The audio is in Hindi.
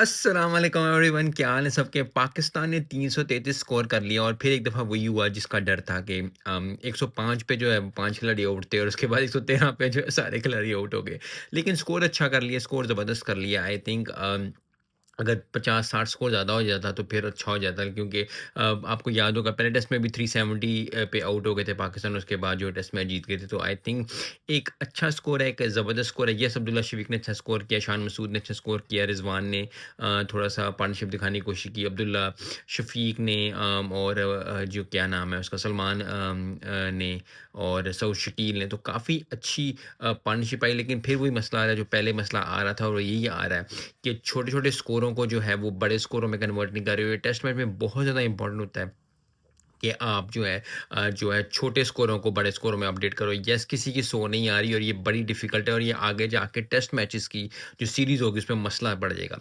अस्सलाम वालेकुम एवरीवन, क्या हाल है सबके। पाकिस्तान ने 333 स्कोर कर लिया और फिर एक दफ़ा वही हुआ जिसका डर था कि 105 पे जो है 5 खिलाड़ी आउट थे और उसके बाद 113 पे जो है सारे खिलाड़ी आउट हो गए। लेकिन स्कोर अच्छा कर लिया, स्कोर ज़बरदस्त कर लिया। आई थिंक अगर 50-60 स्कोर ज़्यादा हो जाता तो फिर अच्छा हो जाता, क्योंकि आपको याद होगा पहले टेस्ट में भी 370 पे आउट हो गए थे पाकिस्तान, उसके बाद जो टेस्ट मैच जीत गए थे। तो आई थिंक एक अच्छा स्कोर है, एक ज़बरदस्त स्कोर है। यस, अब्दुल्ला शफीक ने अच्छा स्कोर किया, शान मसूद ने अच्छा स्कोर किया, रिजवान ने थोड़ा-सा पार्टनरशिप दिखाने की कोशिश की, अब्दुल्ला शफीक ने और जो क्या नाम है उसका, सलमान ने और सऊद शकील ने, तो काफ़ी अच्छी पार्टनरशिप आई। लेकिन फिर वही मसला आ रहा है जो पहले मसला आ रहा था और यही आ रहा है कि छोटे-छोटे स्कोरों को जो है वो बड़े स्कोरों में कन्वर्ट नहीं कर रहे हो। ये टेस्ट मैच में बहुत ज़्यादा इम्पोर्टेंट होता है कि आप जो है छोटे स्कोरों को बड़े स्कोरों में अपडेट करो। येस, किसी की 100 नहीं आ रही और ये बड़ी डिफ़िकल्ट है और ये आगे जाके टेस्ट मैचेस की जो सीरीज़ होगी उसमें मसला पड़ जाएगा।